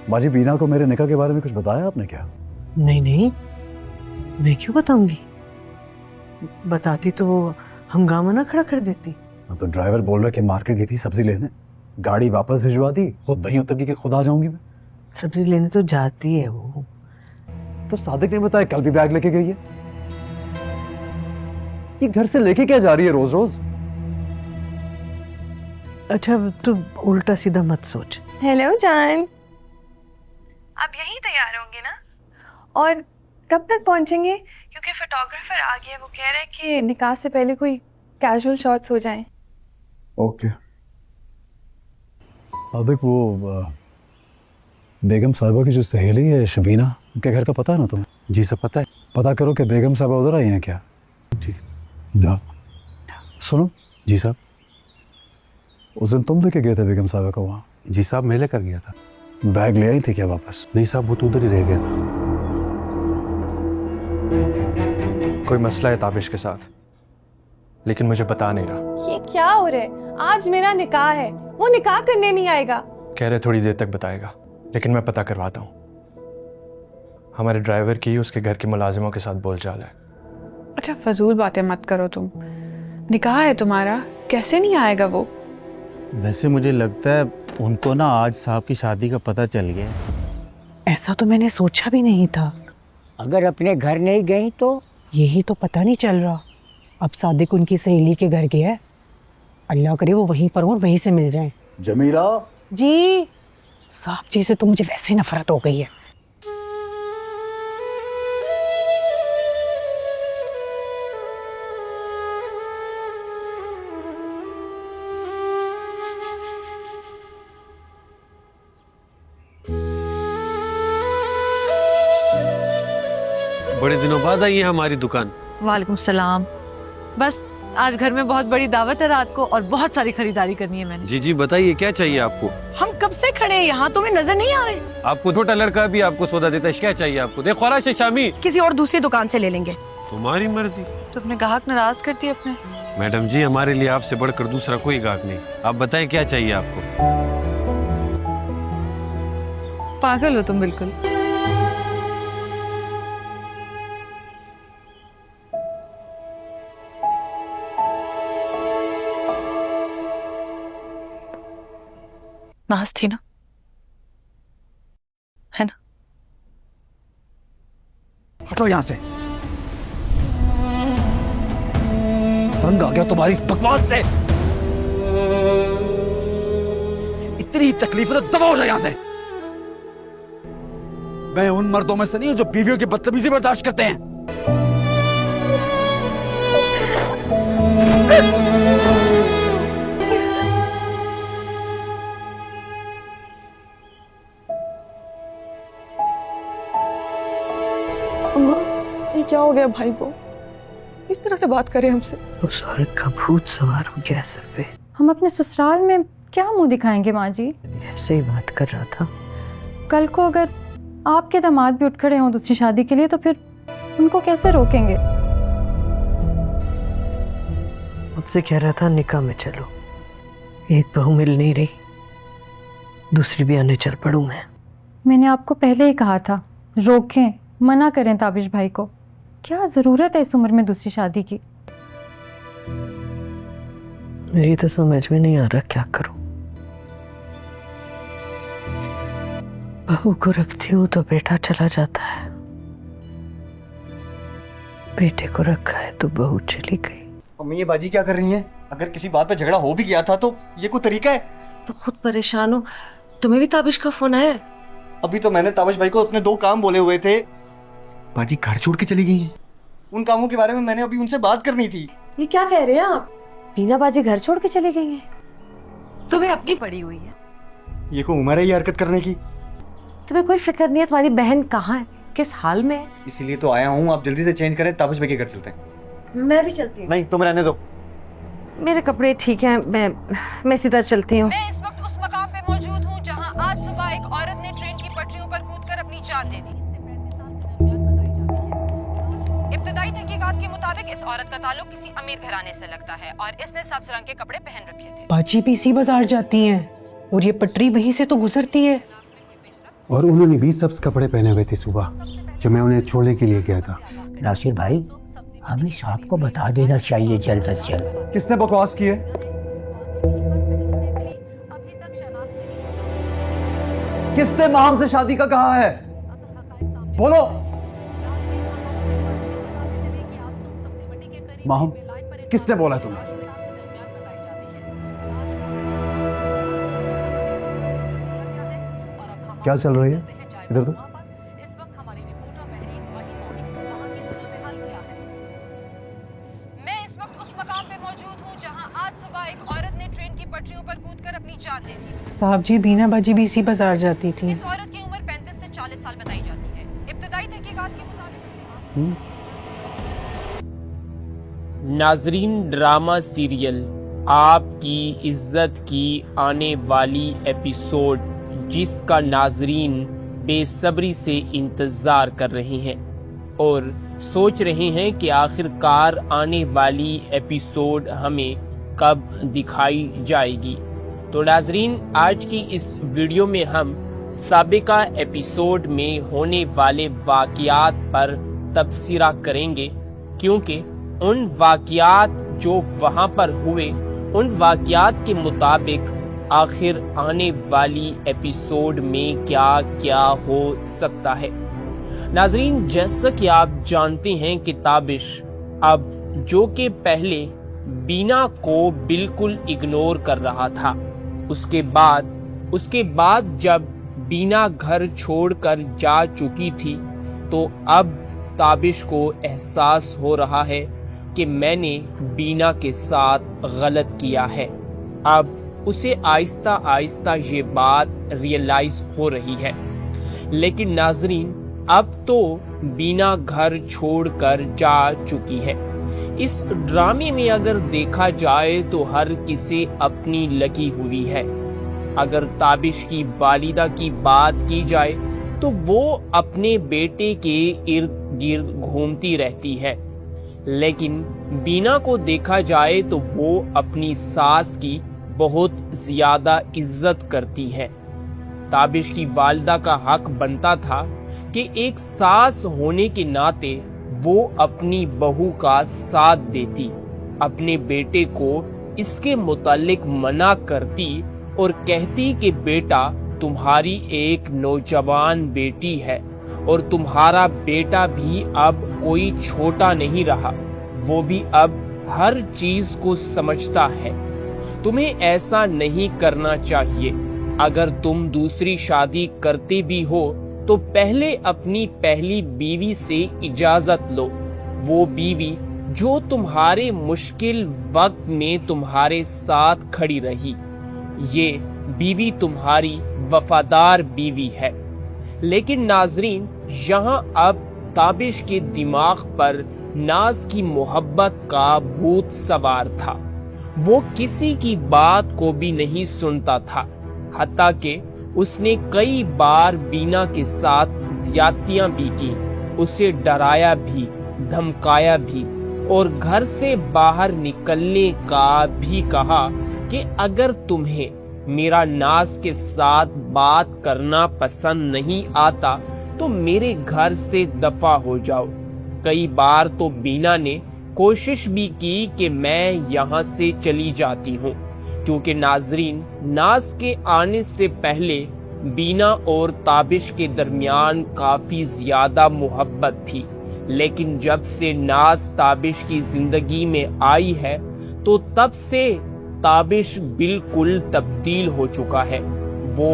बाजी बीना को मेरे निकाह के बारे में कुछ बताया आपने क्या? नहीं नहीं, मैं क्यों बताऊंगी, बताती तो वो हंगामा ना खड़ा कर देती। हाँ, तो ड्राइवर बोल रहा कि मार्केट गई थी सब्जी लेने, गाड़ी वापस भिजवा दी, खुद वहीं उतर गई कि खुद आ जाऊंगी मैं। सब्जी लेने तो जाती है वो। तो सादिक ने बताया कल भी बैग लेके गई है। ये घर से लेके क्या जा रही है रोज रोज? अच्छा तू उल्टा सीधा मत सोच। हेलो जान, आप यहीं तैयार होंगे ना? और कब तक पहुंचेंगे? क्योंकि फोटोग्राफर आ गया, वो कह रहे हैं कि निकाह से पहले कोई कैजुअल शॉट्स हो जाएं। ओके। सादिक वो बेगम साहिबा की जो सहेली है शबीना, उनके घर का पता है ना तुम्हें? जी सब पता है। पता करो कि बेगम साहिबा उधर आई हैं क्या। जी। जाओ। सुनो जी साहब। उस दिन तुम लेके गए थे बेगम साहिबा को वहाँ? जी साहब, मैं लेकर गया था। बैग ले आई थी क्या वापस? नहीं साहब, वो तो उधर ही रह गया था। कोई मसला है ताबिश के साथ, लेकिन मुझे बता नहीं रहा। ये क्या हो रहा है? आज मेरा निकाह है, वो निकाह करने नहीं आएगा। कह रहे थोड़ी देर तक बताएगा, लेकिन मैं पता करवाता हूँ। हमारे ड्राइवर की उसके घर के मुलाजिमों के साथ बोलचाल है। अच्छा फजूल बातें मत करो तुम, निकाह है तुम्हारा, कैसे नहीं आएगा वो? वैसे मुझे लगता है उनको ना आज साहब की शादी का पता चल गया। ऐसा तो मैंने सोचा भी नहीं था। अगर अपने घर नहीं गई तो? यही तो पता नहीं चल रहा। अब सादिक उनकी सहेली के घर गया है, अल्लाह करे वो वहीं पर हो और वहीं से मिल जाएं। जमीला जी। साहब जी से तो मुझे वैसे ही नफरत हो गई है। बड़े दिनों बाद आई है हमारी दुकान। वालेकुम सलाम। बस आज घर में बहुत बड़ी दावत है रात को और बहुत सारी खरीदारी करनी है मैंने। जी जी बताइए क्या चाहिए आपको? हम कब से खड़े हैं यहाँ, तुम्हें नजर नहीं आ रहे? आपको छोटा लड़का भी आपको सौदा देता है, क्या चाहिए आपको? देखो ख्वाहिश है शामी, किसी और दूसरी दुकान से ले लेंगे। तुम्हारी मर्जी। तो अपने ग्राहक नाराज करती है अपने। मैडम जी हमारे लिए आपसे बढ़कर दूसरा कोई ग्राहक नहीं। आप बताएं क्या चाहिए आपको? पागल हो तुम बिल्कुल। नाज थी ना, है ना? हटो यहाँ से, तंग आ गया तुम्हारी इस बकवास से। इतनी तकलीफ है तो दबा हो जाए यहाँ से। मैं उन मर्दों में से नहीं हूं जो बीवियों की बदतमीजी बर्दाश्त करते हैं। ये क्या हो गया भाई को? किस तरह से बात करे हमसे? उस औरत का भूत सवार हो गया सर पे। हम अपने ससुराल में क्या मुंह दिखाएंगे माँ जी? ऐसे ही बात कर रहा था। कल को अगर आपके दामाद भी उठ खड़े हों दूसरी शादी के लिए तो फिर उनको कैसे रोकेंगे? मुझसे कह रहा था निकाह में चलो, एक बहू मिल नहीं रही, दूसरी भी आने चल पड़ूं मैं। मैंने आपको पहले ही कहा था रोकें, मना करें ताबिश भाई को। क्या जरूरत है इस उम्र में दूसरी शादी की? मेरी तो समझ में नहीं आ रहा क्या करूं। बहू को रखती हूँ तो बेटा चला जाता है, बेटे को रखा है तो बहू चली गई। मम्मी ये बाजी क्या कर रही हैं? अगर किसी बात पे झगड़ा हो भी गया था तो ये कोई तरीका है? तो खुद परेशान हो, तुम्हें भी ताबिश का फोन आया? अभी तो मैंने ताबिश भाई को अपने 2 काम बोले हुए थे। बाजी घर छोड़ के चली गई हैं। उन कामों के बारे में मैंने अभी उनसे बात करनी थी। ये क्या कह रहे हैं आप? बीना बाजी घर छोड़ के चली गई हैं? तुम्हें अपनी पड़ी हुई है। ये कोई उम्र है ये हरकत करने की? तुम्हें कोई फिक्र नहीं है तुम्हारी बहन कहाँ है, किस हाल में है? इसीलिए तो आया हूँ। आप जल्दी से चेंज करें, ताबिश भाई के घर चलते हैं। मैं भी चलती हूँ। नहीं तुम रहने दो। मेरे कपड़े ठीक हैं, मैं सीधा चलती हूँ। मैं इस वक्त उस मकाम पे मौजूद हूँ जहाँ आज सुबह एक औरत ने ट्रेन की पटरियों पर कूदकर अपनी जान दे दी। इब्तदाई तहकीकात के मुताबिक इस औरत का ताल्लुक किसी अमीर घराने से लगता है और इसने सब्ज रंग के कपड़े पहन रखे थे। बाजी भी इसी बाजार जाती हैं और ये पटरी वहीं से तो गुजरती है। और उन्होंने भी सब्ज कपड़े पहने हुए थे सुबह जब मैं उन्हें छोड़ने के लिए गया था। नासिर भाई, हमें साहब को बता देना चाहिए जल्द से जल्द। किसने बकवास की है? किसने माहम से शादी का कहा है? बोलो। माहम, किसने बोला तुम्हें? क्या चल रही है इधर? तो मैं इस वक्त उस मकाम पे मौजूद हूँ जहाँ आज सुबह एक औरत ने ट्रेन की पटरियों पर कूदकर अपनी जान दे दी। साहब जी, बीना बाजी भी इसी बाजार जाती थी। इस औरत की उम्र 35 से 40 साल बताई जाती है। इब्तदाई तहकीकात के मुताबिक नाजरीन, ड्रामा सीरियल आपकी इज्जत की आने वाली एपिसोड जिसका नाजरीन बेसब्री से इंतज़ार कर रहे हैं और सोच रहे हैं कि आखिरकार आने वाली एपिसोड हमें कब दिखाई जाएगी। तो नाजरीन, आज की इस वीडियो में हम साबिका एपिसोड में होने वाले वाक़यात पर तबसरा करेंगे, क्योंकि उन वाक़यात जो वहाँ पर हुए उन वाक़यात के मुताबिक आखिर आने वाली एपिसोड में क्या क्या हो सकता है। नाजरीन, जैसा कि आप जानते हैं कि ताबिश अब जो कि पहले बीना को बिल्कुल इग्नोर कर रहा था, उसके बाद जब बीना घर छोड़कर जा चुकी थी तो अब ताबिश को एहसास हो रहा है कि मैंने बीना के साथ गलत किया है। अब उसे आहिस्ता आहिस्ता ये बात रियलाइज हो रही है। लेकिन नाजरीन, अब तो बीना घर छोड़कर जा चुकी है। इस ड्रामे में अगर देखा जाए तो हर किसी अपनी लगी हुई है। अगर ताबिश की वालिदा की बात की जाए तो वो अपने बेटे के इर्द गिर्द घूमती रहती है, लेकिन बीना को देखा जाए तो वो अपनी सास की बहुत ज्यादा इज्जत करती है। ताबिश की वालिदा का हक बनता था कि एक सास होने के नाते वो अपनी बहू का साथ देती, अपने बेटे को इसके मुतालिक मना करती और कहती कि बेटा, तुम्हारी एक नौजवान बेटी है और तुम्हारा बेटा भी अब कोई छोटा नहीं रहा, वो भी अब हर चीज को समझता है। तुम्हें ऐसा नहीं करना चाहिए। अगर तुम दूसरी शादी करते भी हो तो पहले अपनी पहली बीवी से इजाजत लो, वो बीवी जो तुम्हारे मुश्किल वक्त में तुम्हारे साथ खड़ी रही। ये बीवी तुम्हारी वफादार बीवी है। लेकिन नाजरीन, यहाँ अब ताबिश के दिमाग पर नाज की मोहब्बत का भूत सवार था। वो किसी की बात को भी नहीं सुनता था, हत्ता कि उसने कई बार बीना के साथ ज्यादतियां भी की, उसे डराया भी, धमकाया भी और घर से बाहर निकलने का भी कहा कि अगर तुम्हें मेरा नाज के साथ बात करना पसंद नहीं आता तो मेरे घर से दफा हो जाओ। कई बार तो बीना ने कोशिश भी की कि मैं यहाँ से चली जाती हूँ, क्योंकि नाजरीन, नाज के आने से पहले बीना और ताबिश के दरमियान काफी ज्यादा मोहब्बत थी। लेकिन जब से नाज ताबिश की जिंदगी में आई है तो तब से ताबिश बिल्कुल तब्दील हो चुका है। वो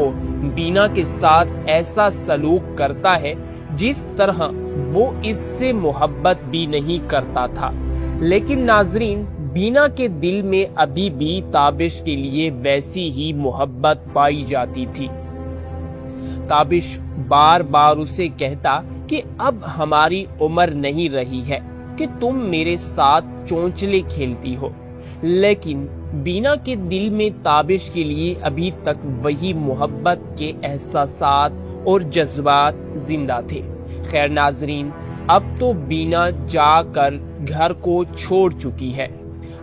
बीना के साथ ऐसा सलूक करता है जिस तरह वो इससे मोहब्बत भी नहीं करता था। लेकिन नाजरीन, बीना के दिल में अभी भी ताबिश के लिए वैसी ही मोहब्बत पाई जाती थी। ताबिश बार बार उसे कहता कि अब हमारी उम्र नहीं रही है कि तुम मेरे साथ चोंचले खेलती हो, लेकिन बीना के दिल में ताबिश के लिए अभी तक वही मोहब्बत के एहसासात और जज्बात जिंदा थे। खैर नाजरीन, अब तो बीना जाकर घर को छोड़ चुकी है।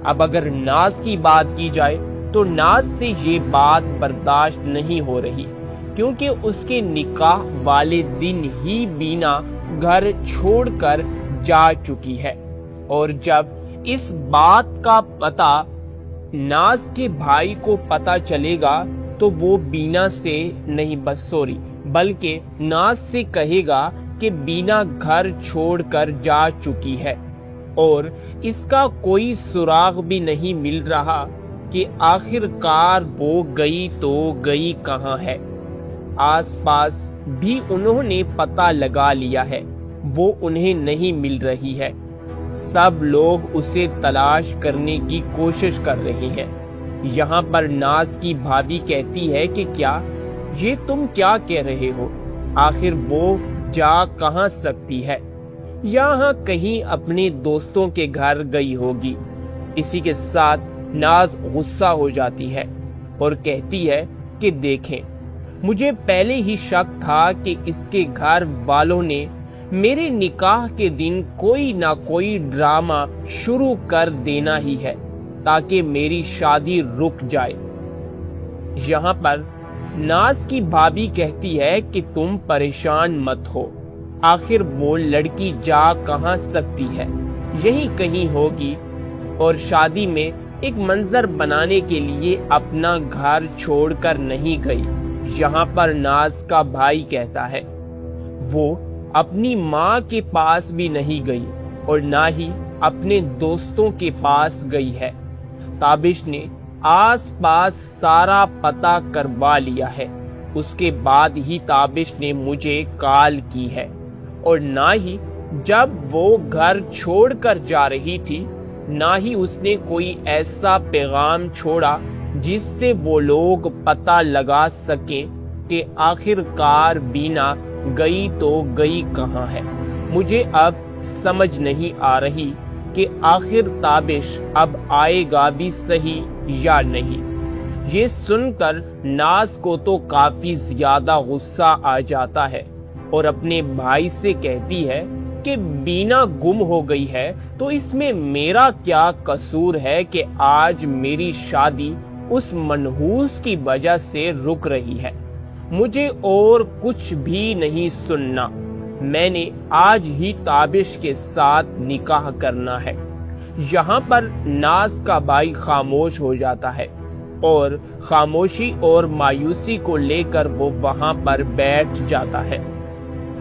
अब अगर नाज की बात की जाए तो नाज से ये बात बर्दाश्त नहीं हो रही, क्योंकि उसके निकाह वाले दिन ही बीना घर छोड़कर जा चुकी है। और जब इस बात का पता नाज के भाई को पता चलेगा तो वो बीना से नहीं बल्कि नाज से कहेगा कि बीना घर छोड़कर जा चुकी है और इसका कोई सुराग भी नहीं मिल रहा कि आखिरकार वो गई तो गई कहाँ है। आसपास भी उन्होंने पता लगा लिया है, वो उन्हें नहीं मिल रही है। सब लोग उसे तलाश करने की कोशिश कर रहे हैं। यहाँ पर नाज की भाभी कहती है कि क्या ये तुम क्या कह रहे हो, आखिर वो जा कहाँ सकती है, यहाँ कहीं अपने दोस्तों के घर गई होगी। इसी के साथ नाज गुस्सा हो जाती है और कहती है कि देखें, मुझे पहले ही शक था कि इसके घर वालों ने मेरे निकाह के दिन कोई ना कोई ड्रामा शुरू कर देना ही है ताकि मेरी शादी रुक जाए। यहाँ पर नाज की भाभी कहती है कि तुम परेशान मत हो, आखिर वो लड़की जा कहाँ सकती है, यही कहीं होगी और शादी में एक मंजर बनाने के लिए अपना घर छोड़कर नहीं गई। यहाँ पर नाज का भाई कहता है वो अपनी माँ के पास भी नहीं गई और ना ही अपने दोस्तों के पास गई है। ताबिश ने आसपास सारा पता करवा लिया है, उसके बाद ही ताबिश ने मुझे कॉल की है और ना ही जब वो घर छोड़कर जा रही थी ना ही उसने कोई ऐसा पैगाम छोड़ा जिससे वो लोग पता लगा सकें कि आखिरकार बीना गई तो गई कहाँ है। मुझे अब समझ नहीं आ रही कि आखिर ताबिश अब आएगा भी सही या नहीं। ये सुनकर नाज को तो काफी ज्यादा गुस्सा आ जाता है और अपने भाई से कहती है कि बीना गुम हो गई है तो इसमें मेरा क्या कसूर है कि आज मेरी शादी उस मनहूस की वजह से रुक रही है। मुझे और कुछ भी नहीं सुनना, मैंने आज ही ताबिश के साथ निकाह करना है। यहाँ पर नाज का भाई खामोश हो जाता है और खामोशी और मायूसी को लेकर वो वहां पर बैठ जाता है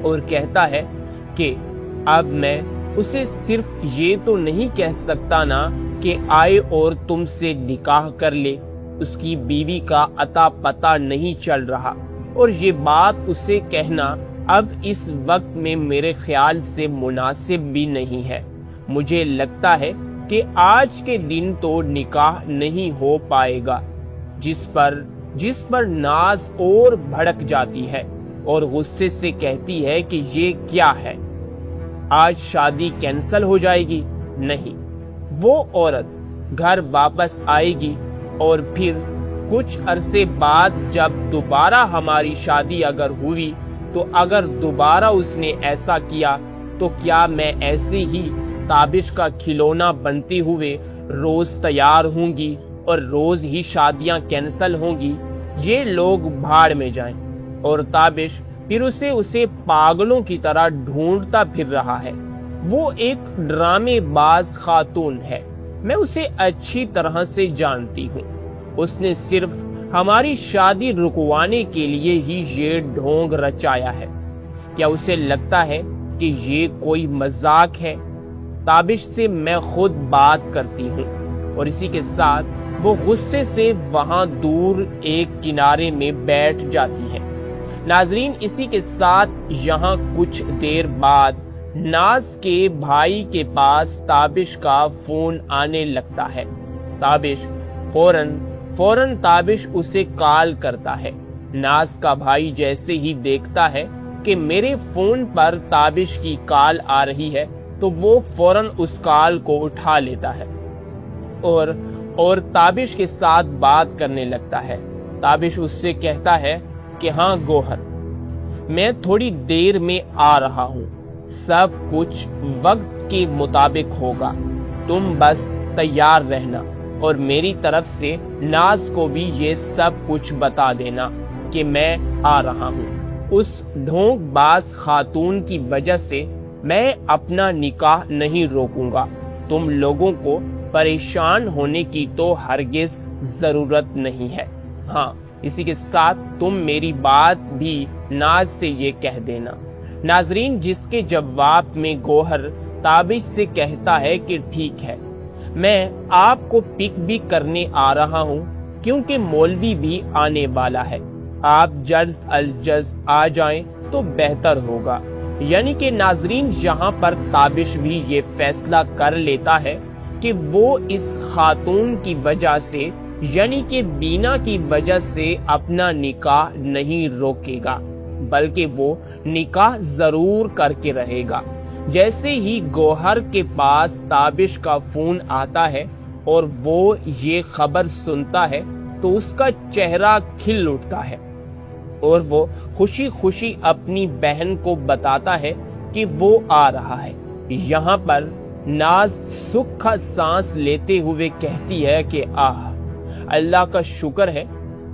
और कहता है कि अब मैं उसे सिर्फ ये तो नहीं कह सकता ना कि आए और तुमसे निकाह कर ले, उसकी बीवी का अता पता नहीं चल रहा और ये बात उसे कहना अब इस वक्त में मेरे ख्याल से मुनासिब भी नहीं है। मुझे लगता है कि आज के दिन तो निकाह नहीं हो पाएगा। जिस पर नाज और भड़क जाती है और गुस्से से कहती है कि ये क्या है, आज शादी कैंसल हो जाएगी? नहीं, वो औरत घर वापस आएगी और फिर कुछ अरसे बाद जब दोबारा हमारी शादी अगर हुई तो अगर दोबारा उसने ऐसा किया तो क्या मैं ऐसे ही ताबिश का खिलौना बनते हुए रोज तैयार होंगी और रोज ही शादियां कैंसल होंगी? ये लोग भाड़ में जाएं। और ताबिश फिर उसे पागलों की तरह ढूंढता फिर रहा है। वो एक ड्रामेबाज खातून है, मैं उसे अच्छी तरह से जानती हूँ। उसने सिर्फ हमारी शादी रुकवाने के लिए ही ये ढोंग रचाया है। क्या उसे लगता है कि ये कोई मजाक है? ताबिश से मैं खुद बात करती हूँ और इसी के साथ वो गुस्से से वहां दूर एक किनारे में बैठ जाती है। नाजरीन, इसी के साथ यहाँ कुछ देर बाद नाज के भाई के पास ताबिश का फोन आने लगता है। ताबिश फौरन ताबिश उसे कॉल करता है। नाज का भाई जैसे ही देखता है कि मेरे फोन पर ताबिश की कॉल आ रही है तो वो फौरन उस कॉल को उठा लेता है और ताबिश के साथ बात करने लगता है। ताबिश उससे कहता है कि हाँ गोहर, मैं थोड़ी देर में आ रहा हूँ, सब कुछ वक्त के मुताबिक होगा, तुम बस तैयार रहना और मेरी तरफ से नाज को भी ये सब कुछ बता देना کہ میں آ رہا ہوں۔ اس ڈھونگ باز خاتون کی وجہ سے میں اپنا نکاح نہیں روکوں گا۔ تم لوگوں کو پریشان ہونے کی تو ہرگز ضرورت نہیں ہے۔ ہاں، اسی کے ساتھ تم میری بات بھی ناز سے یہ کہہ دینا۔ ناظرین، جس کے جواب میں گوہر تابش سے کہتا ہے کہ ٹھیک ہے، میں آپ کو پک بھی کرنے آ رہا ہوں کیونکہ مولوی بھی آنے والا ہے۔ آپ جلد الجلد آ جائیں تو بہتر ہوگا۔ یعنی کہ ناظرین، یہاں پر تابش بھی یہ فیصلہ کر لیتا ہے کہ وہ اس خاتون کی وجہ سے، یعنی کہ بینا کی وجہ سے اپنا نکاح نہیں روکے گا، بلکہ وہ نکاح ضرور کر کے رہے گا۔ جیسے ہی گوہر کے پاس تابش کا فون آتا ہے اور وہ یہ خبر سنتا ہے تو اس کا چہرہ کھل اٹھتا ہے اور وہ خوشی خوشی اپنی بہن کو بتاتا ہے کہ وہ آ رہا ہے۔ یہاں پر ناز سکھ کا سانس لیتے ہوئے کہتی ہے کہ اللہ کا شکر ہے،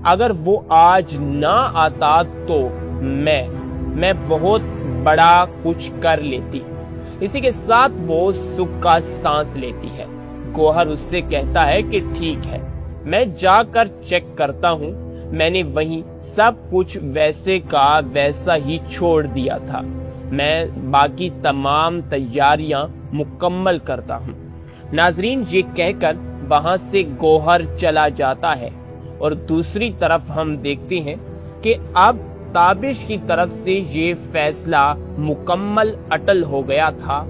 اگر وہ آج نہ آتا تو میں بہت بڑا کچھ کر لیتی۔ اسی کے ساتھ وہ سکھ کا سانس لیتی ہے۔ گوہر اس سے کہتا ہے کہ ٹھیک ہے، میں جا کر چیک کرتا ہوں، میں نے وہیں سب کچھ ویسے کا ویسا ہی چھوڑ دیا تھا، میں باقی تمام تیاریاں مکمل کرتا ہوں۔ ناظرین، یہ کہہ کر وہاں سے گوہر چلا جاتا ہے اور دوسری طرف ہم دیکھتے ہیں کہ اب تابش کی طرف سے یہ فیصلہ مکمل اٹل ہو گیا تھا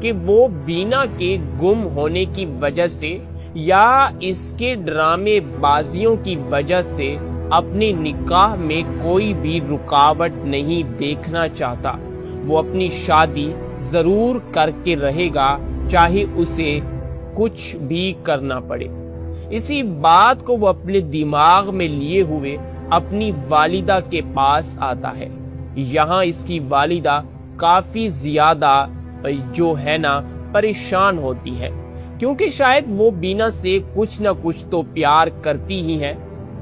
کہ وہ بینا کے گم ہونے کی وجہ سے یا اس کے ڈرامے بازیوں کی وجہ سے اپنے نکاح میں کوئی بھی رکاوٹ نہیں دیکھنا چاہتا۔ وہ اپنی شادی ضرور کر کے رہے گا، چاہے اسے کچھ بھی کرنا پڑے۔ اسی بات کو وہ اپنے دماغ میں لیے ہوئے اپنی والدہ کے پاس آتا ہے۔ یہاں اس کی والدہ کافی زیادہ جو ہے نا پریشان ہوتی ہے، کیونکہ شاید وہ بینا سے کچھ نہ کچھ تو پیار کرتی ہی ہے،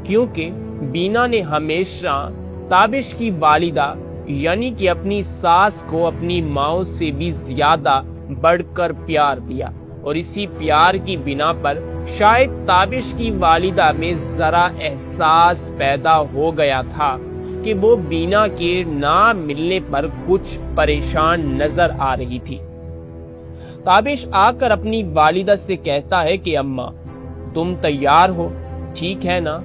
کیونکہ بینا نے ہمیشہ تابش کی والدہ یعنی کہ اپنی ساس کو اپنی ماں سے بھی زیادہ بڑھ کر پیار دیا، اور اسی پیار کی بنا پر شاید تابش کی والدہ میں ذرا احساس پیدا ہو گیا تھا کہ وہ بینا کے نہ ملنے پر کچھ پریشان نظر آ رہی تھی۔ تابش آ کر اپنی والدہ سے کہتا ہے کہ اماں، تم تیار ہو؟ ٹھیک ہے نا،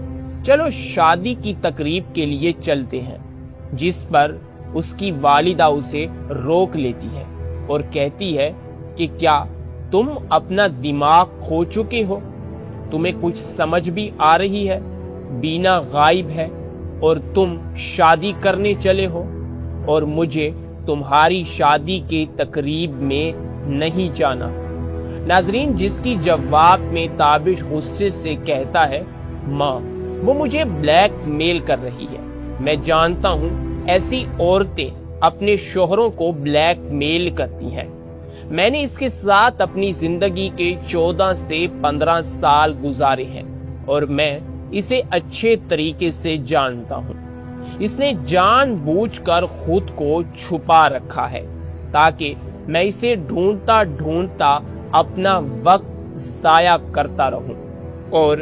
چلو شادی کی تقریب کے لیے چلتے ہیں۔ جس پر اس کی والدہ اسے روک لیتی ہے اور کہتی ہے کہ کیا تم اپنا دماغ کھو چکے ہو؟ تمہیں کچھ سمجھ بھی آ رہی ہے؟ بینا غائب ہے اور تم شادی کرنے چلے ہو، اور مجھے تمہاری شادی کے تقریب میں نہیں جانا۔ ناظرین، جس کی جواب میں تابش غصے سے کہتا ہے، ماں، وہ مجھے بلیک میل کر رہی ہے۔ میں جانتا ہوں ایسی عورتیں اپنے شوہروں کو بلیک میل کرتی ہیں۔ میں نے اس کے ساتھ اپنی زندگی کے 14 سے 15 سال گزارے ہیں اور میں اسے اچھے طریقے سے جانتا ہوں۔ اس نے جان بوجھ کر خود کو چھپا رکھا ہے تاکہ میں اسے ڈھونڈتا ڈھونڈتا اپنا وقت ضائع کرتا رہوں اور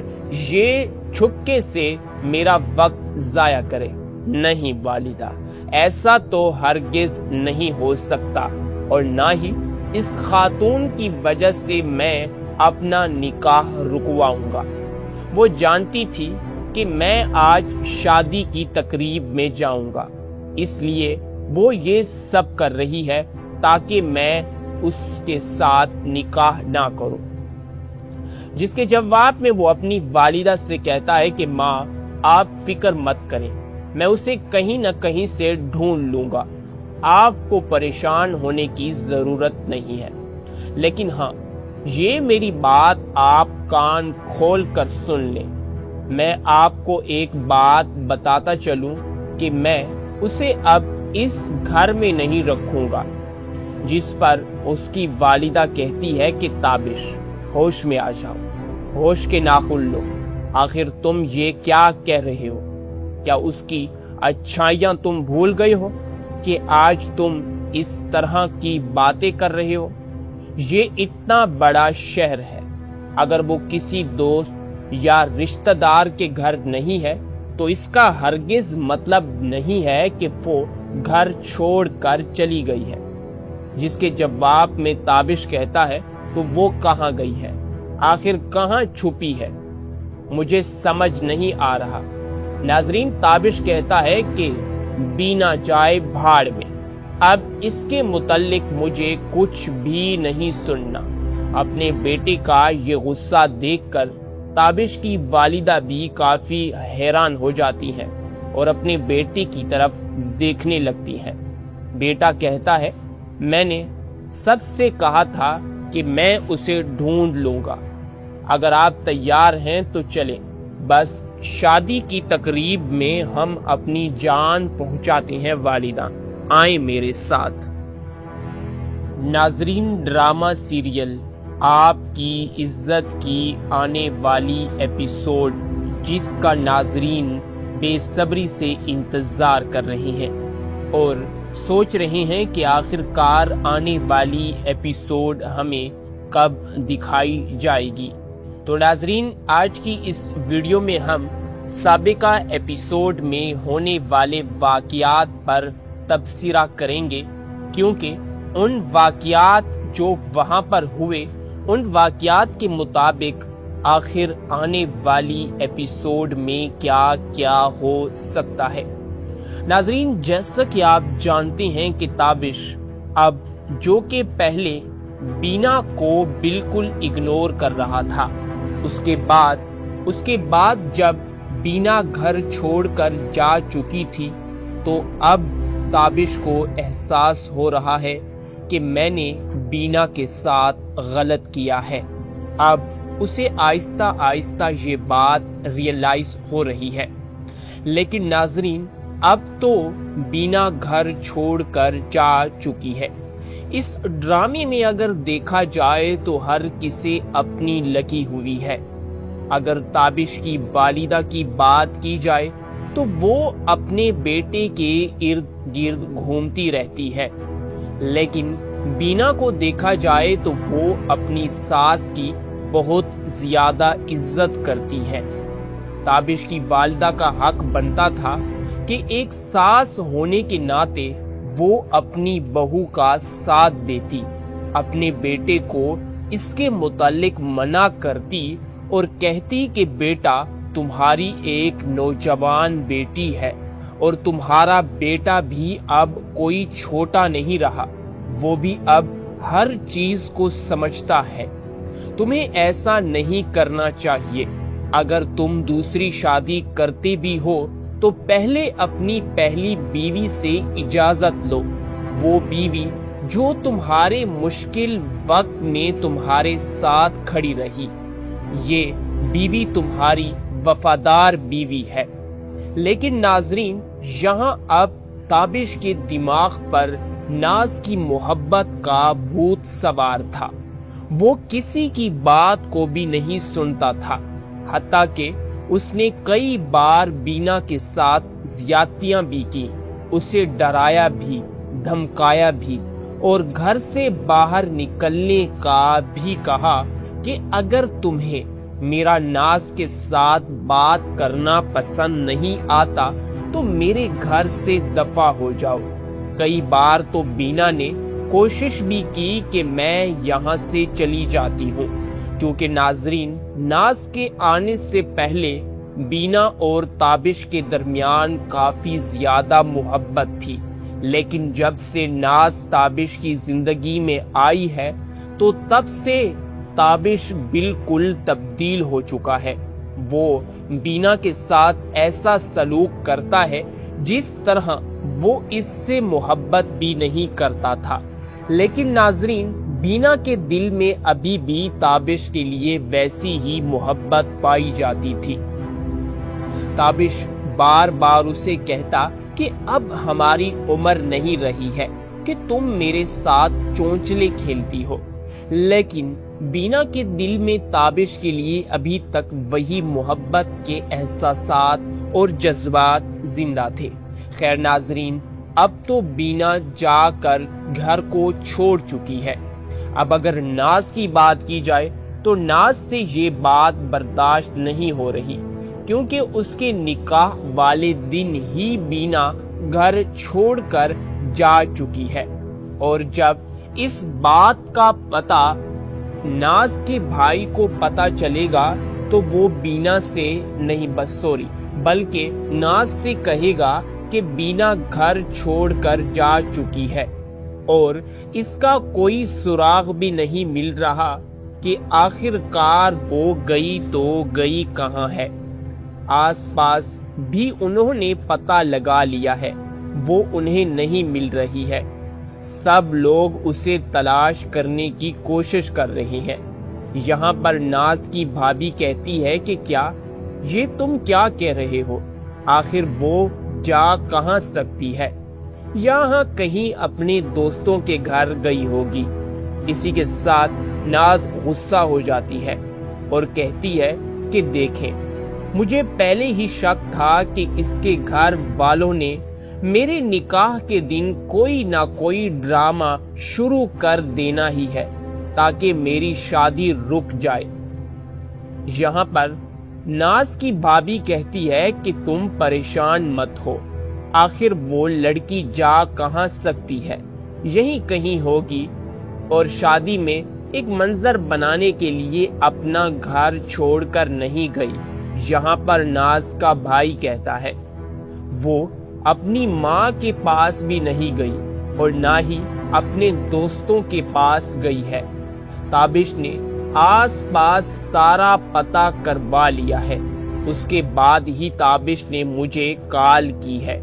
یہ چھپکے سے میرا وقت ضائع کرے۔ نہیں والدہ، ایسا تو ہرگز نہیں ہو سکتا، اور نہ ہی اس خاتون کی وجہ سے میں اپنا نکاح رکواؤں گا۔ وہ جانتی تھی کہ میں آج شادی کی تقریب میں جاؤں گا، اس لیے وہ یہ سب کر رہی ہے تاکہ میں اس کے ساتھ نکاح نہ کروں۔ جس کے جواب میں وہ اپنی والدہ سے کہتا ہے کہ ماں، آپ فکر مت کریں، میں اسے کہیں نہ کہیں سے ڈھونڈ لوں گا، آپ کو پریشان ہونے کی ضرورت نہیں ہے۔ لیکن ہاں، یہ میری بات آپ کان کھول کر سن لیں، میں آپ کو ایک بات بتاتا چلوں کہ میں اسے اب اس گھر میں نہیں رکھوں گا۔ جس پر اس کی والدہ کہتی ہے کہ تابش، ہوش میں آ جاؤ، ہوش کے ناخن لو، آخر تم یہ کیا کہہ رہے ہو؟ کیا اس کی अच्छाइयाँ तुम भूल गए हो कि आज तुम इस तरह की बातें कर रहे हो? ये इतना बड़ा शहर है, अगर वो किसी दोस्त या रिश्तेदार के घर नहीं है तो इसका हरगिज मतलब नहीं है कि वो घर छोड़कर चली गई है। जिसके जवाब में ताबिश कहता है तो वो कहाँ गई है, आखिर कहाँ छुपी है, मुझे समझ नहीं आ रहा। नाजरीन, ताबिश कहता है कि बीना जाए भाड़ में, अब इसके मुतल्लिक मुझे कुछ भी नहीं सुनना। अपने बेटे का ये गुस्सा देखकर ताबिश की वालिदा भी काफी हैरान हो जाती हैं और अपने बेटे की तरफ देखने लगती हैं। बेटा कहता है, मैंने सबसे कहा था कि मैं उसे ढूंढ लूंगा, अगर आप तैयार हैं तो चलें, बस शादी की तकरीब में हम अपनी जान पहुंचाते हैं वालिदा, आए मेरे साथ। नाजरीन, ड्रामा सीरियल आपकी इज्जत की आने वाली एपिसोड जिसका नाजरीन बेसब्री से इंतजार कर रहे हैं और सोच रहे हैं कि आखिरकार आने वाली एपिसोड हमें कब दिखाई जाएगी। तो नाजरीन, आज की इस वीडियो में हम साबिका एपिसोड में होने वाले वाक़यात पर तबसरा करेंगे, क्योंकि उन वाक़यात जो वहां पर हुए उन वाक़यात के मुताबिक आखिर आने वाली एपिसोड में क्या क्या हो सकता है। नाजरीन, जैसा कि आप जानते हैं कि ताबिश अब जो कि पहले बीना को बिल्कुल इग्नोर कर रहा था, उसके बाद जब बीना घर छोड़कर जा चुकी थी तो अब ताबिश को एहसास हो रहा है कि मैंने बीना के साथ गलत किया है। अब उसे आहिस्ता आहिस्ता ये बात रियलाइज हो रही है। लेकिन नाजरीन, अब तो बीना घर छोड़कर जा चुकी है। इस ड्रामे में अगर देखा जाए तो हर किसी अपनी लगी हुई है। अगर ताबिश की वालिदा की बात की जाए तो वो अपने बेटे के इर्द गिर्द घूमती रहती है, लेकिन बीना को देखा जाए तो वो अपनी सास की बहुत ज्यादा इज्जत करती है। ताबिश की वालिदा का हक बनता था कि एक सास होने के नाते वो अपनी बहू का साथ देती, अपने बेटे को इसके मुतालिक मना करती और कहती कि बेटा, तुम्हारी एक नौजवान बेटी है और तुम्हारा बेटा भी अब कोई छोटा नहीं रहा, वो भी अब हर चीज को समझता है। तुम्हें ऐसा नहीं करना चाहिए। अगर तुम दूसरी शादी करते भी हो तो पहले अपनी पहली बीवी से इजाजत लो, वो बीवी जो तुम्हारे मुश्किल वक्त में तुम्हारे साथ खड़ी रही। ये बीवी तुम्हारी वफादार बीवी है। लेकिन नाजरीन, यहाँ अब ताबिश के दिमाग पर नाज की मोहब्बत का भूत सवार था। वो किसी की बात को भी नहीं सुनता था, हत्ता कि उसने कई बार बीना के साथ ज्यादतियां भी की, उसे डराया भी, धमकाया भी और घर से बाहर निकलने का भी कहा कि अगर तुम्हें मेरा नाज के साथ बात करना पसंद नहीं आता तो मेरे घर से दफा हो जाओ। कई बार तो बीना ने कोशिश भी की कि मैं यहाँ से चली जाती हूँ, क्योंकि नाजरीन, नाज के आने से पहले बीना और ताबिश के दरमियान काफी ज्यादा मोहब्बत थी। लेकिन जब से नाज ताबिश की जिंदगी में आई है तो तब से ताबिश बिल्कुल तब्दील हो चुका है। वो बीना के साथ ऐसा सलूक करता है जिस तरह वो इससे मोहब्बत भी नहीं करता था। लेकिन नाजरीन, बीना के दिल में अभी भी ताबिश के लिए वैसी ही मोहब्बत पाई जाती थी। ताबिश बार बार उसे कहता कि अब हमारी उम्र नहीं रही है कि तुम मेरे साथ चोंचले खेलती हो। लेकिन बीना के दिल में ताबिश के लिए अभी तक वही मोहब्बत के एहसासात और जज्बात जिंदा थे। खैर नाजरीन, अब तो बीना जाकर घर को छोड़ चुकी है। अब अगर नाज की बात की जाए तो नाज से ये बात बर्दाश्त नहीं हो रही, क्योंकि उसके निकाह वाले दिन ही बीना घर छोड़कर जा चुकी है। और जब इस बात का पता नाज के भाई को पता चलेगा तो वो बीना से नहीं, बस सॉरी, बल्कि नाज से कहेगा कि बीना घर छोड़कर जा चुकी है और इसका कोई सुराग भी नहीं मिल रहा कि आखिरकार वो गई तो गई कहाँ है। आसपास भी उन्होंने पता लगा लिया है, वो उन्हें नहीं मिल रही है। सब लोग उसे तलाश करने की कोशिश कर रहे हैं। यहाँ पर नाज की भाभी कहती है कि क्या ये तुम क्या कह रहे हो, आखिर वो जा कहाँ सकती है, यहाँ कहीं अपने दोस्तों के घर गई होगी। इसी के साथ नाज गुस्सा हो जाती है और कहती है कि देखें, मुझे पहले ही शक था कि इसके घर वालों ने मेरे निकाह के दिन कोई ना कोई ड्रामा शुरू कर देना ही है ताकि मेरी शादी रुक जाए। यहाँ पर नाज की भाभी कहती है कि तुम परेशान मत हो, आखिर वो लड़की जा कहाँ सकती है, यही कहीं होगी और शादी में एक मंजर बनाने के लिए अपना घर छोड़कर नहीं गई। यहाँ पर नाज का भाई कहता है वो अपनी माँ के पास भी नहीं गई और ना ही अपने दोस्तों के पास गई है। ताबिश ने आसपास सारा पता करवा लिया है, उसके बाद ही ताबिश ने मुझे कॉल की है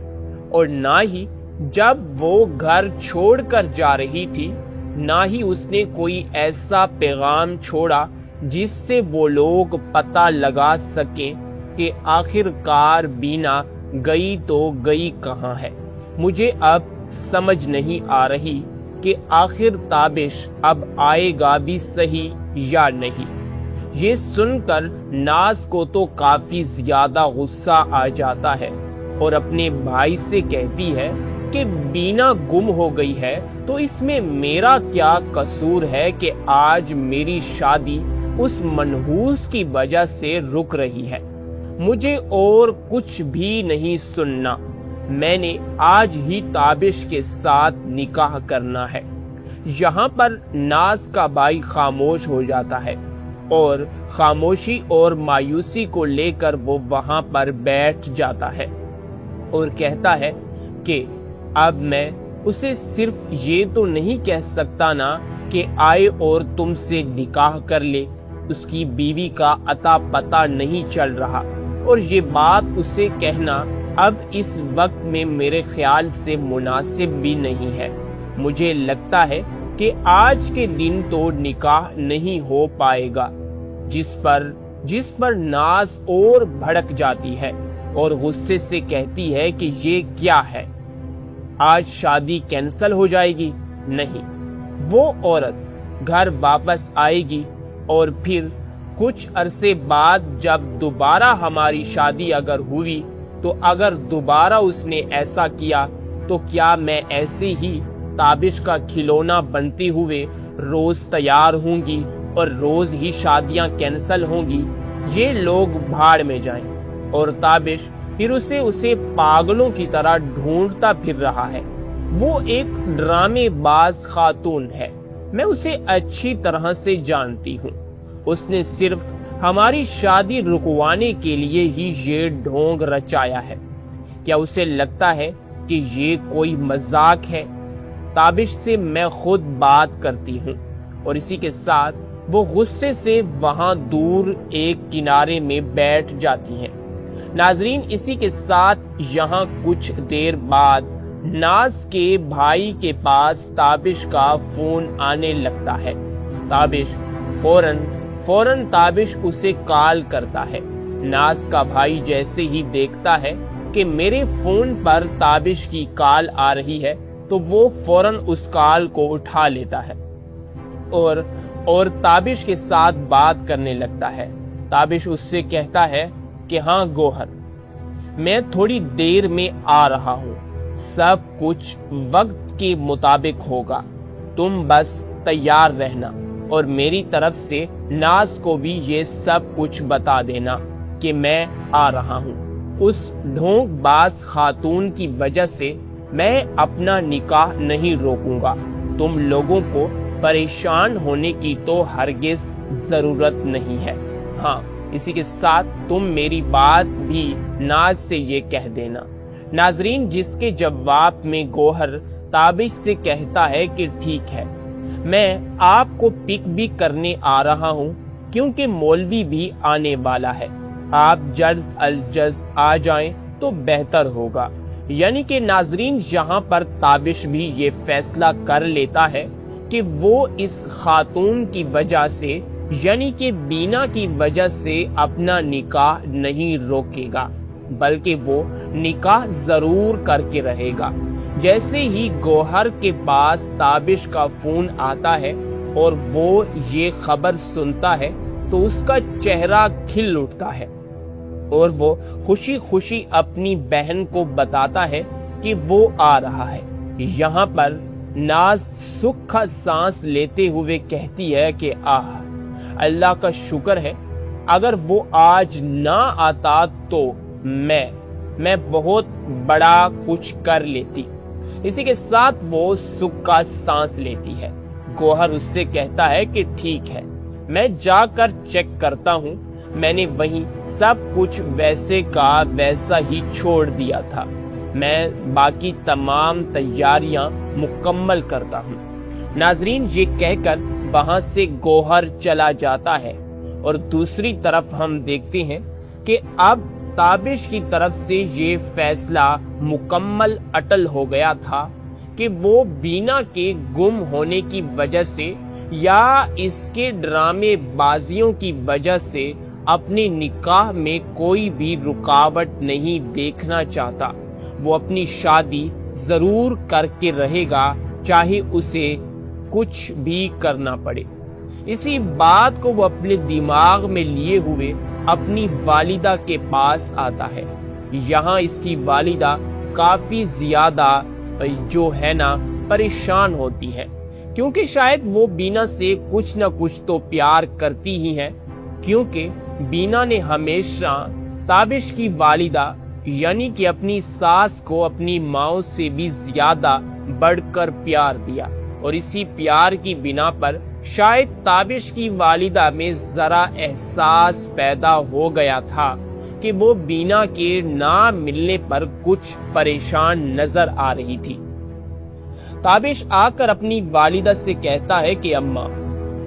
और ना ही जब वो घर छोड़कर जा रही थी ना ही उसने कोई ऐसा पैगाम छोड़ा जिससे वो लोग पता लगा सकें कि आखिरकार बीना गई तो गई कहाँ है। मुझे अब समझ नहीं आ रही कि आखिर ताबिश अब आएगा भी सही या नहीं। ये सुनकर नाज को तो काफी ज्यादा गुस्सा आ जाता है और अपने भाई से कहती है कि बीना गुम हो गई है तो इसमें मेरा क्या कसूर है कि आज मेरी शादी उस मनहूस की वजह से रुक रही है। मुझे और कुछ भी नहीं सुनना, मैंने आज ही ताबिश के साथ निकाह करना है। यहाँ पर नाज का भाई खामोश हो जाता है और खामोशी और मायूसी को लेकर वो वहां पर बैठ जाता है और कहता है कि अब मैं उसे सिर्फ ये तो नहीं कह सकता ना कि आए और तुमसे निकाह कर ले, उसकी बीवी का अता पता नहीं चल रहा और ये बात उसे कहना अब इस वक्त में मेरे ख्याल से मुनासिब भी नहीं है। मुझे लगता है कि आज के दिन तो निकाह नहीं हो पाएगा। जिस पर नाज और भड़क जाती है और गुस्से से कहती है कि ये क्या है, आज शादी कैंसल हो जाएगी? नहीं, वो औरत घर वापस आएगी और फिर कुछ अरसे बाद जब दोबारा हमारी शादी अगर हुई तो अगर दोबारा उसने ऐसा किया तो क्या मैं ऐसे ही ताबिश का खिलौना बनते हुए रोज तैयार होंगी और रोज ही शादियां कैंसल होंगी? ये लोग भाड़ में जाएं और ताबिश फिर उसे पागलों की तरह ढूंढता फिर रहा है। वो एक ड्रामेबाज खातून है, मैं उसे अच्छी तरह से जानती हूँ। उसने सिर्फ हमारी शादी रुकवाने के लिए ही ये ढोंग रचाया है। क्या उसे लगता है कि ये कोई मजाक है? ताबिश से मैं खुद बात करती हूँ और इसी के साथ वो गुस्से से वहां दूर एक किनारे में बैठ जाती हैं। नाजरीन, इसी के साथ यहाँ कुछ देर बाद नाज के भाई के पास ताबिश का फोन आने लगता है। ताबिश फौरन ताबिश उसे कॉल करता है। नाज का भाई जैसे ही देखता है कि मेरे फोन पर ताबिश की कॉल आ रही है तो वो फौरन उस कॉल को उठा लेता है और ताबिश के साथ बात करने लगता है। ताबिश उससे कहता है कि हाँ गोहर, मैं थोड़ी देर में आ रहा हूँ। सब कुछ वक्त के मुताबिक होगा, तुम बस तैयार रहना और मेरी तरफ से नाज को भी ये सब कुछ बता देना कि मैं आ रहा हूँ। उस ढोंगबाज खातून की वजह से मैं अपना निकाह नहीं रोकूंगा। तुम लोगों को परेशान होने की तो हरगिज जरूरत नहीं है। हाँ, इसी के साथ तुम मेरी बात भी नाज से ये कह देना। नाजरीन, जिसके जवाब में गौहर ताबिश से कहता है कि ठीक है, मैं आपको पिक भी करने आ रहा हूँ क्योंकि मौलवी भी आने वाला है। आप जल्द अल जल्द आ जाएं तो बेहतर होगा। यानी कि नाजरीन, यहाँ पर ताबिश भी ये फैसला कर लेता है कि वो इस खातून की वजह से, यानी कि बीना की वजह से अपना निकाह नहीं रोकेगा, बल्कि वो निकाह जरूर करके रहेगा। जैसे ही गौहर के पास ताबिश का फोन आता है और वो ये खबर सुनता है तो उसका चेहरा खिल उठता है और वो खुशी खुशी अपनी बहन को बताता है कि वो आ रहा है। यहाँ पर नाज सुख का सांस लेते हुए कहती है कि आह, अल्लाह का शुक्र है, अगर वो आज ना आता तो मैं बहुत बड़ा कुछ कर लेती। इसी के साथ वो सुख का सांस लेती है। गौहर उससे कहता है कि ठीक है, मैं जाकर चेक करता हूँ। मैंने वहीं सब कुछ वैसे का वैसा ही छोड़ दिया था। मैं बाकी तमाम तैयारियां मुकम्मल करता हूँ। नाजरीन, ये कहकर वहां से गौहर चला जाता है और दूसरी तरफ हम देखते हैं कि अब ताबिश की तरफ से ये फैसला मुकम्मल अटल हो गया था कि वो बीना के गुम होने की वजह से या इसके ड्रामे बाजियों की वजह से अपने निकाह में कोई भी रुकावट नहीं देखना चाहता। वो अपनी शादी जरूर करके रहेगा, चाहे उसे कुछ भी करना पड़े। इसी बात को वो अपने दिमाग में लिए हुए अपनी वालिदा के पास आता है। यहाँ इसकी वालिदा काफी ज्यादा जो है ना परेशान होती है, क्योंकि शायद वो बीना से कुछ न कुछ तो प्यार करती ही है, क्योंकि बीना ने हमेशा ताबिश की वालिदा यानी कि अपनी सास को अपनी माँ से भी ज्यादा बढ़कर प्यार दिया और इसी प्यार की बिना पर शायद ताबिश की वालिदा में जरा एहसास पैदा हो गया था कि वो बीना के ना मिलने पर कुछ परेशान नजर आ रही थी। ताबिश आकर अपनी वालिदा से कहता है कि अम्मा,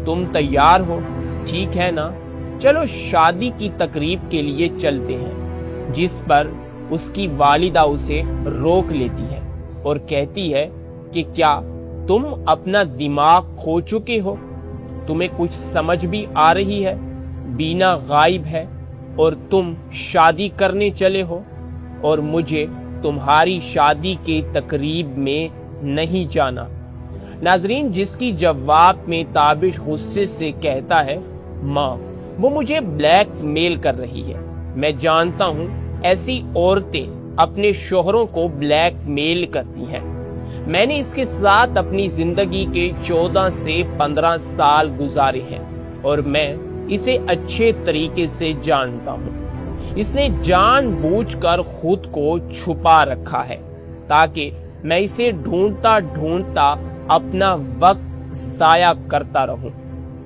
तुम तैयार हो, ठीक है ना? चलो शादी की तकरीब के लिए चलते हैं। जिस पर उसकी वालिदा उसे रोक लेती है और कहती है कि क्या तुम अपना दिमाग खो चुके हो? तुम्हें कुछ समझ भी आ रही है? बीना गायब है और तुम शादी करने चले हो और मुझे तुम्हारी शादी के तकरीब में नहीं जाना। नाजरीन, जिसकी जवाब में ताबिश गुस्से से कहता है, माँ, वो मुझे ब्लैकमेल कर रही है। मैं जानता हूँ ऐसी औरतें अपने शोहरों को ब्लैकमेल करती हैं। मैंने इसके साथ अपनी जिंदगी के 14 से 15 साल गुजारे हैं और मैं इसे अच्छे तरीके से जानता हूँ। इसने जानबूझकर खुद को छुपा रखा है ताकि मैं इसे ढूंढता ढूंढता अपना वक्त जाया करता रहूं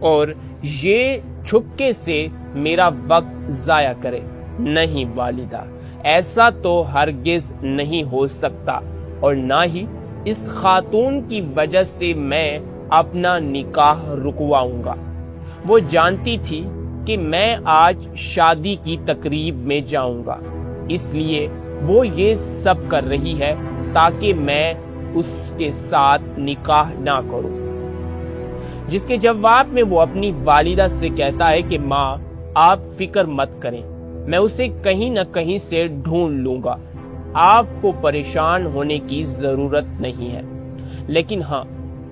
और ये छुपके से मेरा वक्त जाया करे। नहीं वालिदा, ऐसा तो हरगिज नहीं हो सकता और ना ही इस खातून की वजह से मैं अपना निकाह रुकवाऊंगा। वो जानती थी कि मैं आज शादी की तकरीब में जाऊंगा, इसलिए वो ये सब कर रही है ताकि मैं उसके साथ निकाह ना करूं। जिसके जवाब में वो अपनी वालिदा से कहता है कि माँ, आप फिक्र मत करें, मैं उसे कहीं न कहीं से ढूंढ लूंगा। आपको परेशान होने की जरूरत नहीं है। लेकिन हाँ,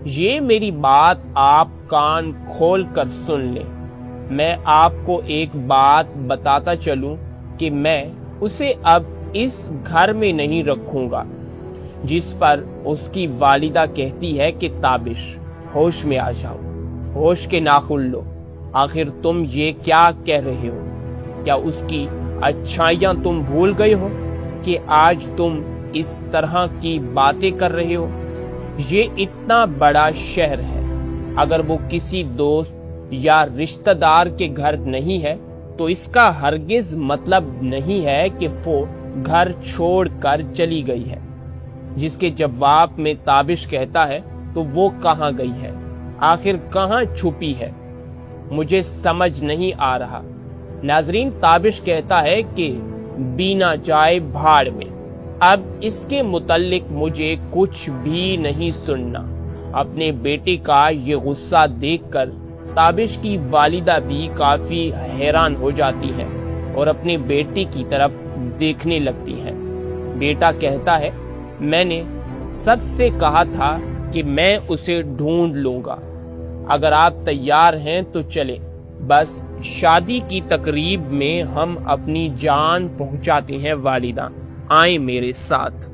ये मेरी बात आप कान खोल कर सुन लें। मैं आपको एक बात बताता चलूं कि मैं उसे अब इस घर में नहीं रखूंगा। जिस पर उसकी वालिदा कहती है कि ताबिश, होश में आ जाओ, होश के नाखुन लो, आखिर तुम ये क्या कह रहे हो? क्या उसकी अच्छाइयाँ तुम भूल गए हो कि आज तुम इस तरह की बातें कर रहे हो? ये इतना बड़ा शहर है, अगर वो किसी दोस्त या रिश्तेदार के घर नहीं है तो इसका हरगिज मतलब नहीं है कि वो घर छोड़कर चली गई है। जिसके जवाब में ताबिश कहता है तो वो कहाँ गई है, आखिर कहाँ छुपी है, मुझे समझ नहीं आ रहा। नाजरीन, ताबिश कहता है कि बीना जाए भाड़ में, अब इसके मुतल्लिक मुझे कुछ भी नहीं सुनना। अपने बेटे का ये गुस्सा देखकर ताबिश की वालिदा भी काफी हैरान हो जाती है और अपने बेटे की तरफ देखने लगती है। बेटा कहता है, मैंने सबसे कहा था कि मैं उसे ढूंढ लूंगा, अगर आप तैयार हैं तो चलें, बस शादी की तकरीब में हम अपनी जान पहुंचाते हैं वालिदा, आए मेरे साथ।